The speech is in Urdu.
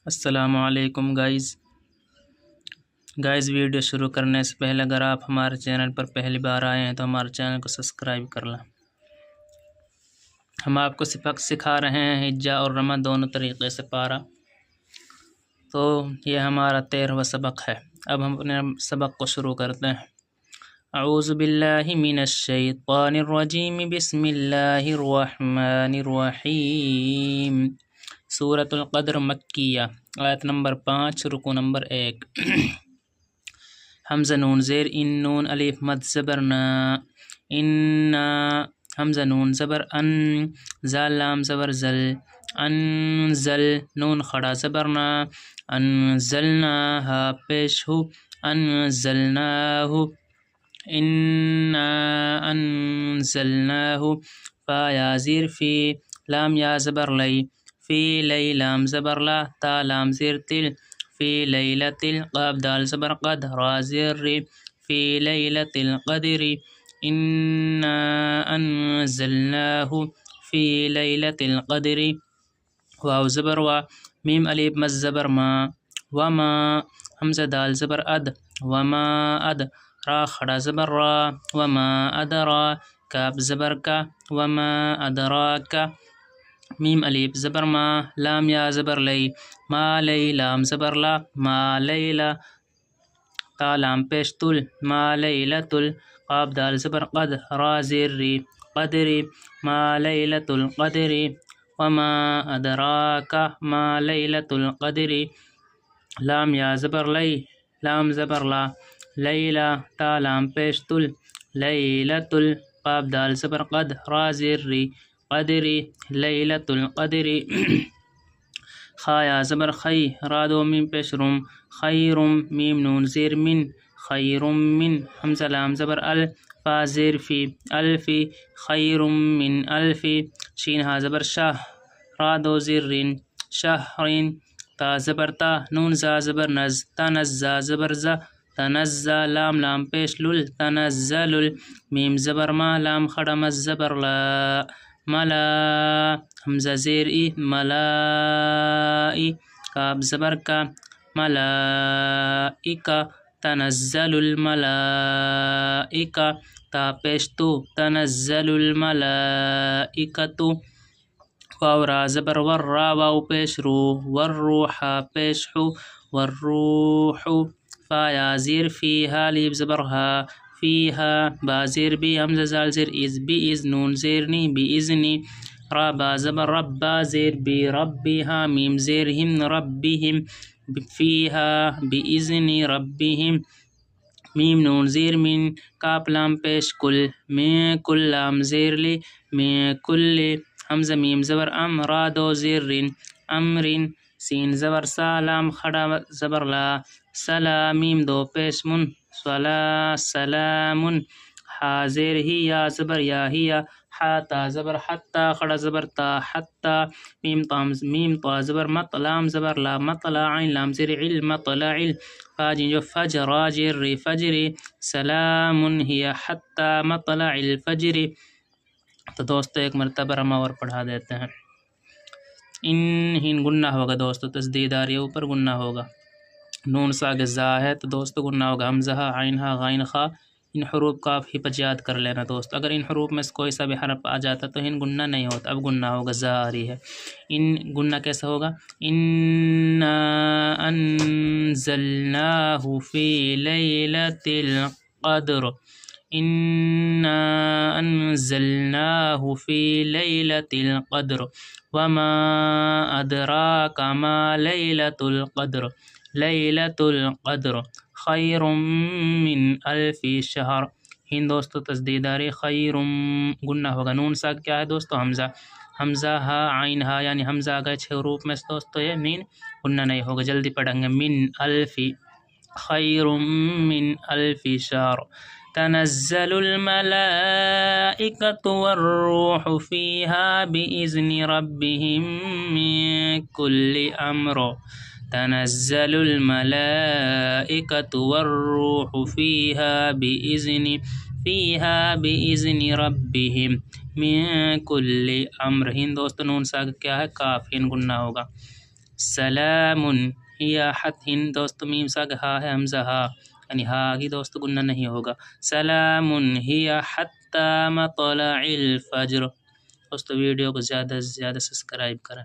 السلام علیکم گائز ویڈیو شروع کرنے سے پہلے اگر آپ ہمارے چینل پر پہلی بار آئے ہیں تو ہمارے چینل کو سبسکرائب کر لیں۔ ہم آپ کو سبق سکھا رہے ہیں ہجا اور رمہ دونوں طریقے سے پارا، تو یہ ہمارا 13واں سبق ہے۔ اب ہم اپنے سبق کو شروع کرتے ہیں۔ اعوذ باللہ من الشیطان الرجیم، بسم اللہ الرحمن الرحیم۔ سورۃ القدر مکیہ، آیت نمبر 5، رکو نمبر 1۔ حمزہ نون زیر ان، نون الف مد زبر نا، انا، حمزہ نون زبر ان، زال لام زبر زل، انزل، نون کھڑا زبر نا، انزلنا، ہا پیش ہو، انزلناہ، انا انزلناہ، فا یا زیر فی، لام یا زبر لی، فی لی لام زبر لا، تا لام زیر تل، فی لیلۃ، قاف دال زبر قد، را زیر ری، فی لیلۃ القدر، انا انزلناہ فی لیلۃ القدر، واو زبر وا، میم الف مد زبر ما، وما، حمزہ دال زبر اد، وما اد، را کھڑا زبر را، وما ادرا، کاف زبر کا، وما ادراک، میم الف زبر ما، لام یا زبر لی، ما لی لام زبر لا، ما لیلا، تا لام پیش تل، ما لیلۃ، قاف دال زبر قد، را زیر ری، قدری، ما لیلۃ القدر، وما ادراک ما لیلۃ القدر، لام یا زبر لی، لام زبر لا، لیلا، تا لام پیش تل، لیلۃ، قاف دال زبر قد، را زیر ری، قدری، لیلۃ القدر، خا یا زبر خی، را دو میم پیش روم، خیرم، میم نون زیر من، خیرم من، حمزہ لام زبر ال، فا زیر فی، الفی، خیرم من الفی، شین ہا زبر شاہ، را دو زیر رین، شہرین، تا زبر تا، نون زا زبر نز، تنزا زبر زا، تنزا، لام لام پیش لل، تنزل، میم زبر ما، لام کھڑا مز زبر لا، ملا، حمزہ زیر ای، ملائی، کاف زبر کا، ملائکہ، تنزل الملائکہ، تا پیش تو، تنزل الملائکۃ، واو را زبر ور، را واو پیش رو، والروح پیش حو، والروح، فا یا زیر فی، ہا لیب زبر ہا، فیہا، با زیر بی، حمزہ زال زیر از، بی از، نون زیر نی، بی ازنی، را با زبر رب، با زیر بی، ربیہا، میم زیر ہم، ربہم، فیہا، بی ازنی ربہم، میم نون زیر من، کاف لام پیش کل، میں کل لام زیر لی، میں کل، حمزہ میم زبر ام، را دو زیر رن، امرن، سین زبر سا، لام کھڑا زبر لا، سلا، میم دو پیش من، صلا، سلام، حا زیر ہی، یا زبر یا ہیا، حا تا زبر حتی، کھڑا زبر تا، حتی، میم طا زبر مط، لام زبر لا، مطلع، عین لام زیر عل، مطلع، فاجن جو فج، راجر ری، فجری، سلام ہی حتی مطلع الفجر۔ تو دوستو ایک مرتبہ رمہ اور پڑھا دیتے ہیں۔ ان ہن گنہ ہوگا دوستو، تسدید آ رہی ہے اوپر، گنہ ہوگا، نون ساگ زا ہے تو دوستو گنہ ہوگا، حمزہ عین ہا غین خا، ان حروف کا آپ حفظ یاد کر لینا دوست، اگر ان حروف میں سے کوئی سا بھی حرف آ جاتا تو ان گنہ نہیں ہوتا، اب گنہ ہوگا، زا آ رہی ہے۔ ان گنہ کیسا ہوگا؟ انا انزلناہ فی لیلۃ القدر، انا انزلناہ فی لیلۃ القدر، وما ادراک ما لیلۃ القدر، لیلۃ القدر خیر من الف شہر۔ ہند دوستو تسدید آری، خیر، گنہ ہوگا، نون ساگ کیا ہے دوستو؟ حمزہ، حمزہ ہا عین ہا، یعنی حمزہ آ گئے 6 حروف میں سے دوستو، یہ مین گنہ نہیں ہوگا، جلدی پڑھیں گے، من الف، خیر من الف شہر، تنزل الملائکۃ والروح فیہا بإذن ربہم من کل امر، تنزل الملائکۃ والروح فیہا بإذن ربہم من کل امر۔ ہند دوستو نون ساگ کیا ہے؟ کاف، ہند گنہ ہوگا۔ سلام ہی حت ہن دوست میم سا ہا ہے حمزہ ہا یعنی ہا کی دوست گننا نہیں ہوگا. سلام ہی حتی مطلع الفجر. دوستو ویڈیو کو زیادہ سے زیادہ سبسکرائب کریں.